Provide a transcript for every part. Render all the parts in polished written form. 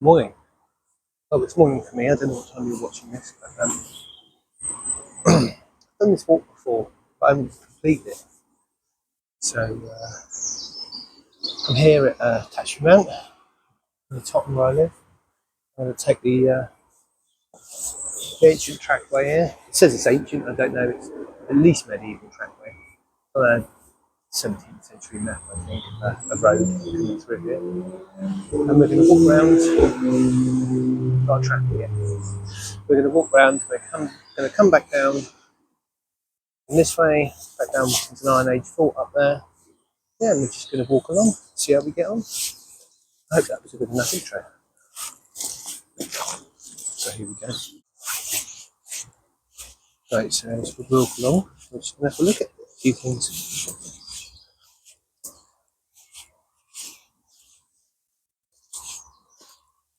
Morning. Oh, it's morning for me. I don't know what time you're watching this, but I've done this walk before, but I haven't completed it. So I'm here at Tatchbury Mount, at the top where I live. I'm going to take the ancient trackway here. It says it's ancient. I don't know. It's at least medieval trackway. 17th century map, I think, a road coming through here. And we're going to walk around. Got a track here. We're going to walk around. We're going to come back down this way, back down to the Iron Age fort up there. Yeah, and we're just going to walk along, see how we get on. I hope that was a good enough intro. So here we go. Right, so as we walk along, we're just going to have a look at a few things.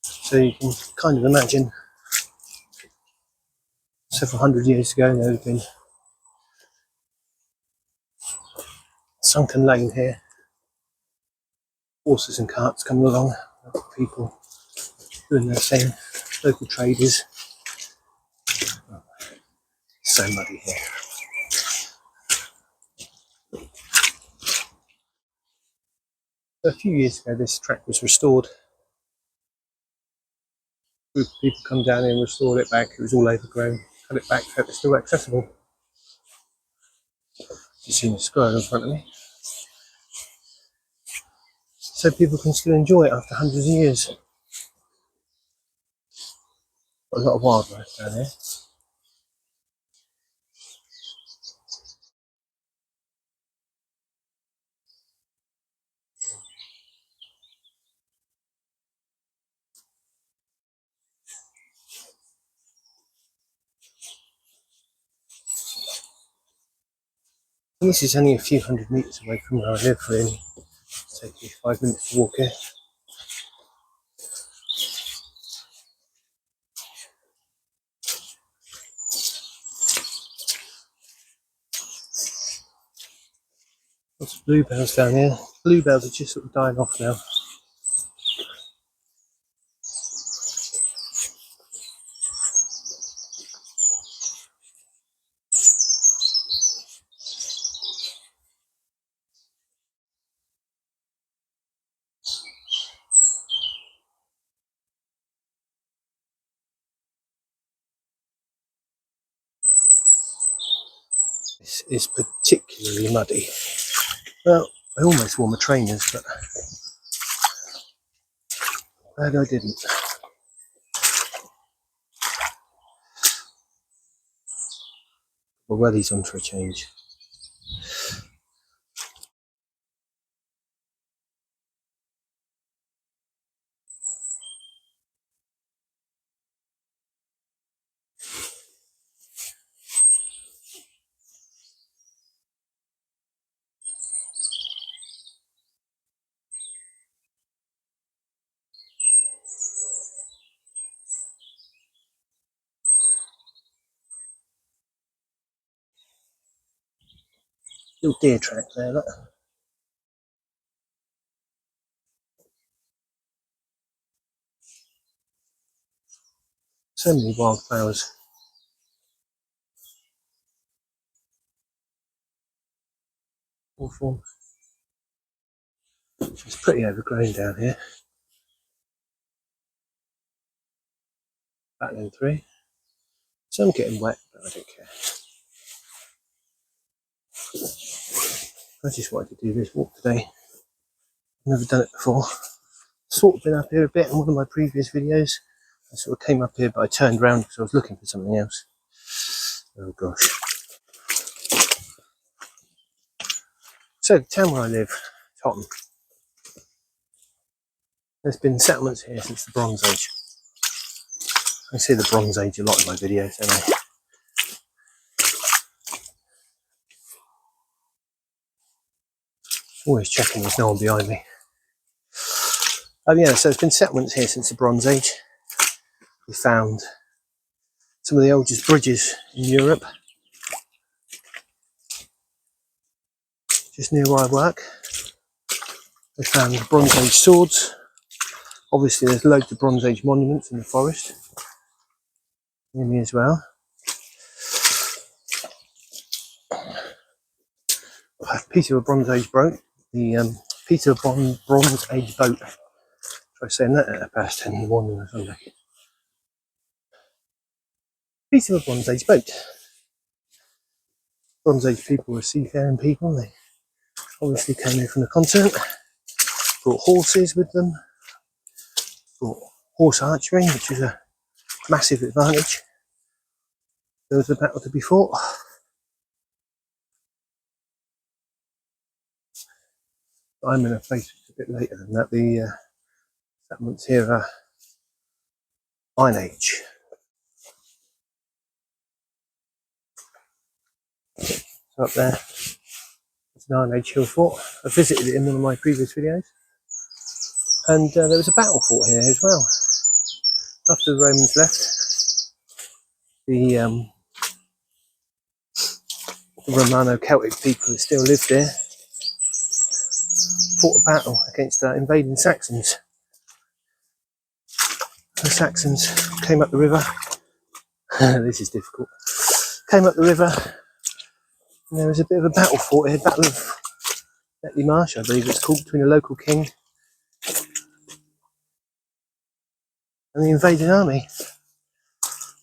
So you can kind of imagine several hundred years ago there would have been a sunken lane here. Horses and carts coming along, people doing their thing, local traders. Oh, so muddy here. A few years ago this track was restored. A group of people come down here and restored it back. It was all overgrown, cut it back so it was still accessible. You've seen the square in front of me. So people can still enjoy it after hundreds of years. Got a lot of wildlife down here. And this is only a few hundred metres away from where I live, really. It'll take me 5 minutes to walk here. Lots of bluebells down here. Bluebells are just sort of dying off now. This is particularly muddy. Well, I almost wore my trainers, but glad I didn't. Well, wellies on for a change. Little deer track there, look. So many wildflowers. Awful. It's pretty overgrown down here. Battling through. Some getting wet, but I don't care. I just wanted to do this walk today. Never done it before. Sort of been up here a bit in one of my previous videos. I sort of came up here, but I turned around because I was looking for something else. Oh gosh. So, the town where I live, Tottenham. There's been settlements here since the Bronze Age. I see the Bronze Age a lot in my videos, don't I? Always checking there's no one behind me. Oh yeah, so there's been settlements here since the Bronze Age. We found some of the oldest bridges in Europe. Just near where I work. We found Bronze Age swords. Obviously there's loads of Bronze Age monuments in the forest near me as well. A piece of a Bronze Age boat, the piece of a Bronze Age boat. Try saying that at 10:30 in the morning on Sunday. Piece of a Bronze Age boat. Bronze Age people were seafaring people. They obviously came in from the continent, brought horses with them, brought horse archery, which is a massive advantage. There was a battle to be fought. I'm in a place a bit later than that. The settlements here are Iron Age. So up there, it's an Iron Age hill fort. I visited it in one of my previous videos. And there was a battle fought here as well. After the Romans left, the Romano-Celtic people who still lived there fought a battle against invading Saxons. The Saxons came up the river. This is difficult. Came up the river, and there was a bit of a battle fought here. Battle of Netley Marsh, I believe it's called, between a local king and the invading army.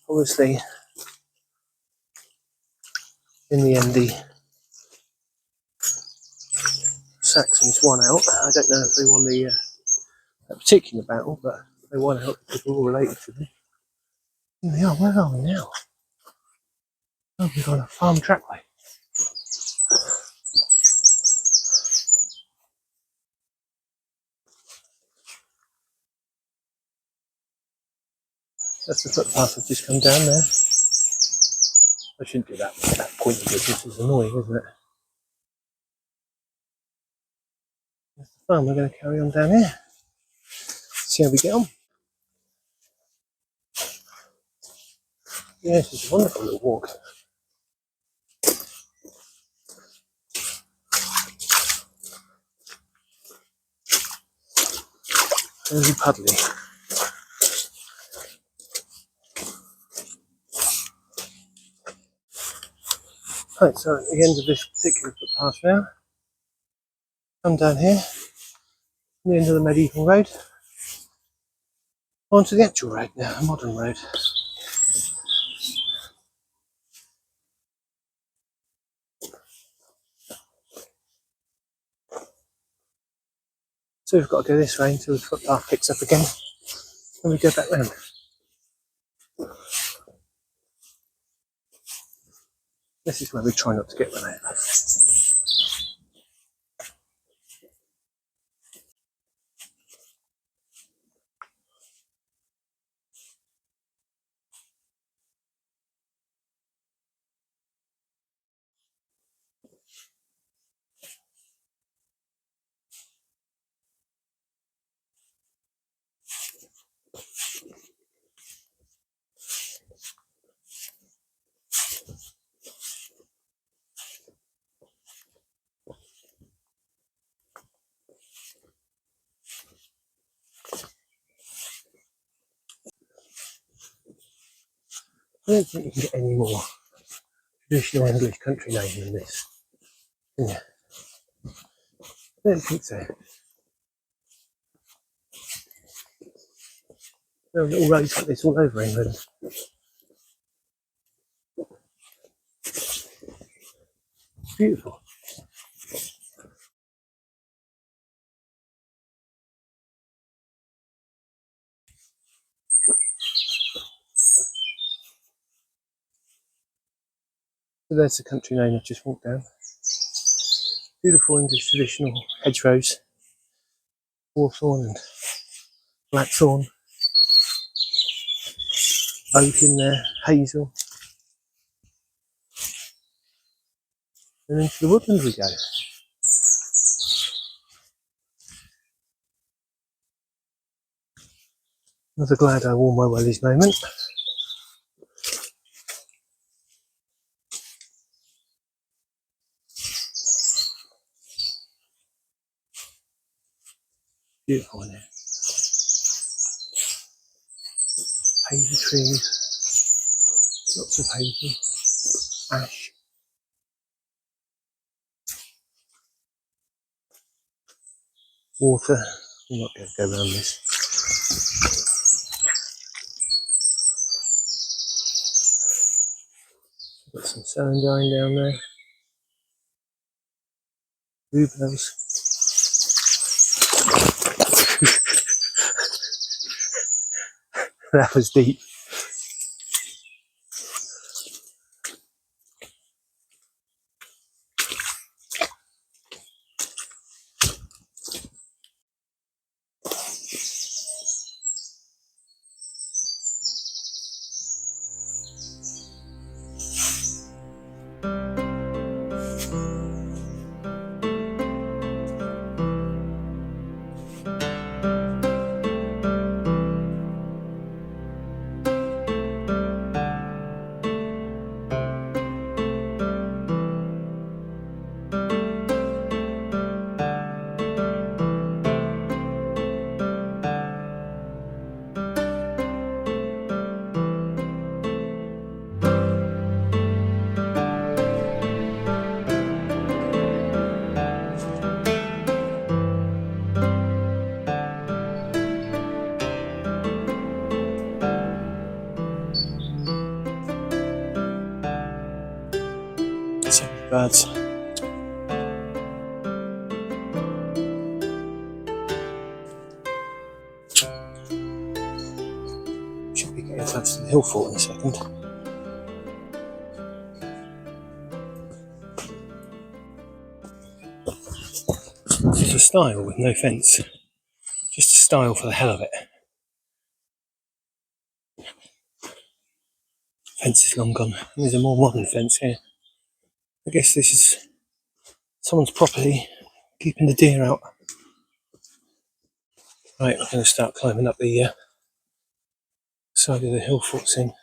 Obviously, in the end, the Saxons won out. I don't know if they won that particular battle, but they won out because we're all related to them. Here we are. Where are we now? Oh, we've got a farm trackway. That's the footpath I've just come down there. I shouldn't do that. That point of this is annoying, isn't it? That's the farm. We're going to carry on down here. See how we get on. Yes, it's a wonderful little walk. Very puddly. Right, so at the end of this particular footpath now, come down here, the end of the medieval road, onto the actual road now, a modern road. So we've got to go this way until the footpath picks up again, and we go back round. This is where we try not to get run over. I don't think you can get any more traditional English country name than this. Yeah. I don't think so. There are little roads like this all over England. Beautiful. So there's the country name I've just walked down. Beautiful English traditional hedgerows, hawthorn and blackthorn, oak in there, hazel, and into the woodland we go. Another glad I wore my wellies moment. Beautiful in here. hazel trees, lots of hazel, ash. Water. I'm not going to go around this. Got some celandine down there. Bluebells. That was deep. So many birds. Should be getting close to the hill fort in a second. It's a style with no fence. Just a style for the hell of it. Fence is long gone. There's a more modern fence here. I guess this is someone's property, keeping the deer out. Right, I'm going to start climbing up the side of the hill fort soon.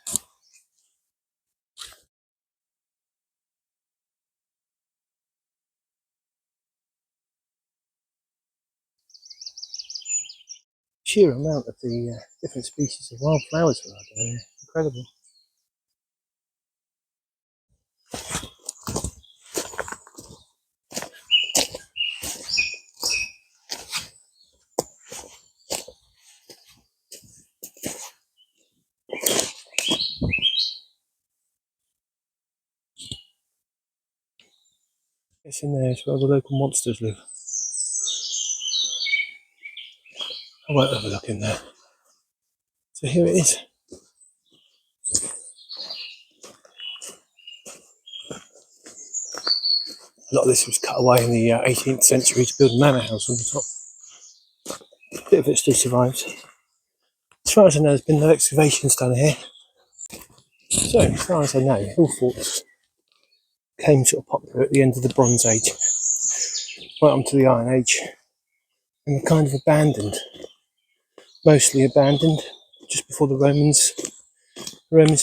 Sheer amount of the different species of wildflowers that are down here. Incredible. It's in there, it's where the local monsters live. I won't have a look in there. So here it is. A lot of this was cut away in the 18th century to build a manor house on the top. A bit of it still survives. As far as I know, there's been no excavations done here. So, as far as I know, hill forts came sort of popular at the end of the Bronze Age, right onto the Iron Age, and were kind of abandoned. Mostly abandoned just before the Romans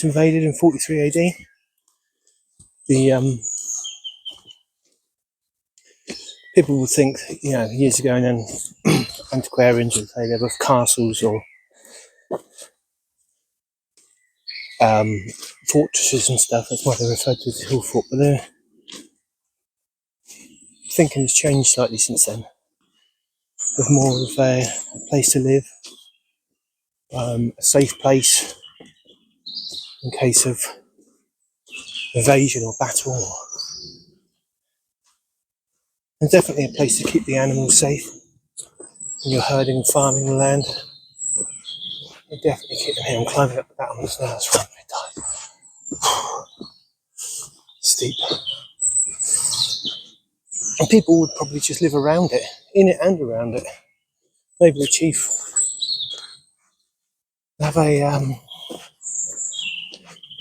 invaded in 43 AD. The people would think, years ago, and then antiquarians would say they were castles or fortresses and stuff. That's why they referred to as hill fort. But their thinking has changed slightly since then. With more of a place to live, a safe place in case of invasion or battle, and definitely a place to keep the animals safe when you're herding and farming the land. You definitely keep them here. I'm climbing up the mountains now. It's right, steep. And people would probably just live around it, in it and around it. Maybe the chief would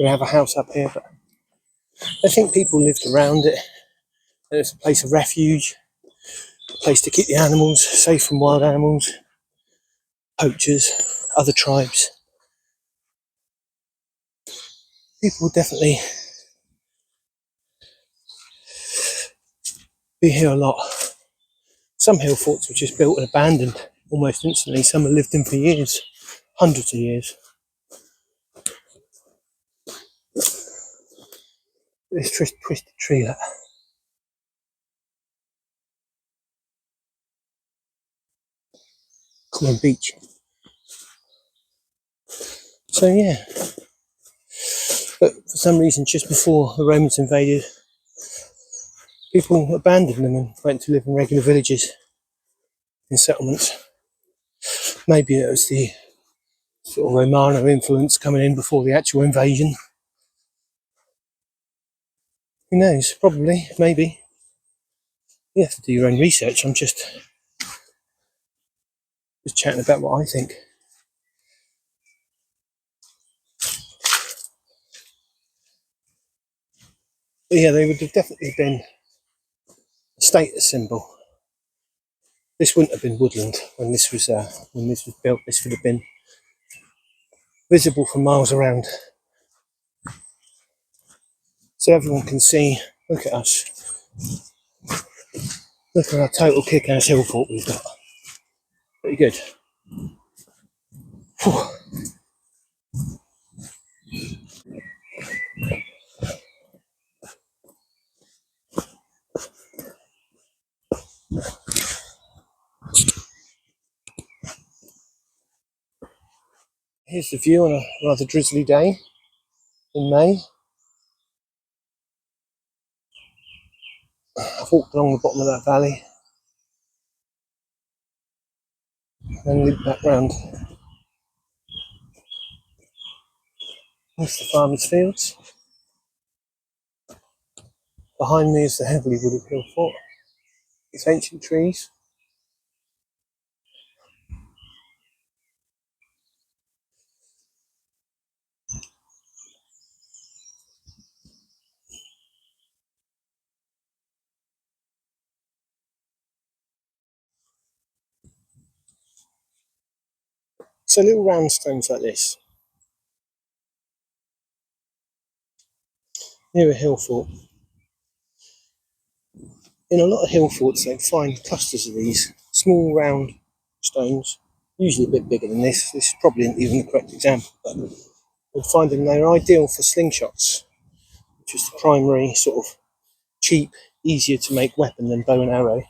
have a house up here, but I think people lived around it. And it's a place of refuge, a place to keep the animals safe from wild animals, poachers, other tribes. People would definitely be here a lot. Some hill forts were just built and abandoned almost instantly. Some have lived in for years, hundreds of years. This twisted tree, that. Common beach. So yeah, but for some reason, just before the Romans invaded, people abandoned them and went to live in regular villages, in settlements. Maybe it was the sort of Romano influence coming in before the actual invasion. Who knows? Probably, maybe. You have to do your own research. I'm just chatting about what I think. But yeah, they would have definitely been a status symbol. This wouldn't have been woodland when this was built. This would have been visible for miles around, so everyone can see. Look at us. Look at our total kick-ass hill fort we've got. Pretty good. Whew. Here's the view on a rather drizzly day in May. I've walked along the bottom of that valley and looped back round. That's the farmers' fields. Behind me is the heavily wooded hill fort. It's ancient trees. So little round stones like this near a hill fort. In a lot of hill forts, they find clusters of these small round stones, usually a bit bigger than this. This probably isn't even the correct example, but you'll find them. They're ideal for slingshots, which is the primary sort of cheap, easier to make weapon than bow and arrow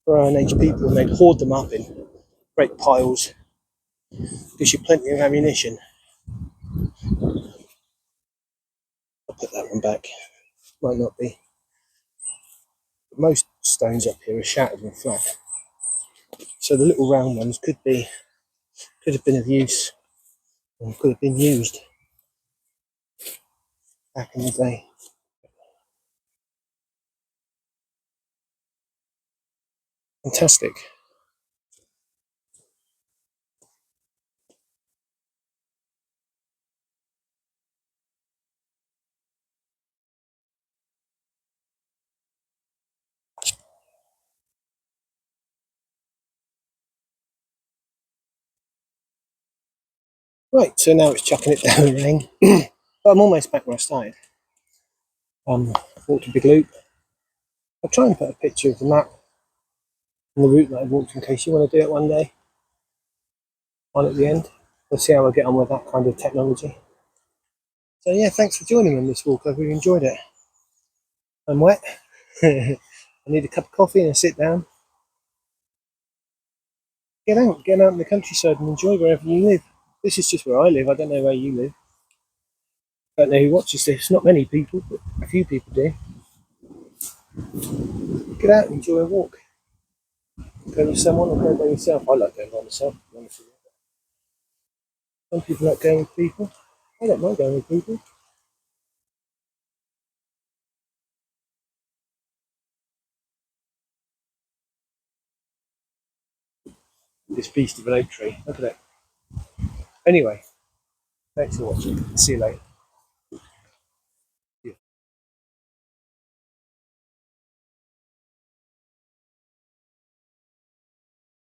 for Iron Age people, and they'd hoard them up in great piles. Gives you plenty of ammunition. I'll put that one back. Might not be. But most stones up here are shattered and flat. So the little round ones could have been of use and could have been used back in the day. Fantastic. Right, so now it's chucking it down the rain. But I'm almost back where I started. Walked a big loop. I'll try and put a picture of the map and the route that I walked in case you want to do it one day. On at the end. We'll see how I get on with that kind of technology. So yeah, thanks for joining me on this walk. I've really enjoyed it. I'm wet. I need a cup of coffee and a sit down. Get out in the countryside and enjoy wherever you live. This is just where I live. I don't know where you live. I don't know who watches this. Not many people, but a few people do. Get out and enjoy a walk. Go with someone or go by yourself. I like going by myself, to be honest with you. Some people like going with people. I don't mind going with people. This beast of an oak tree. Look at it. Anyway, thanks for watching. See you later.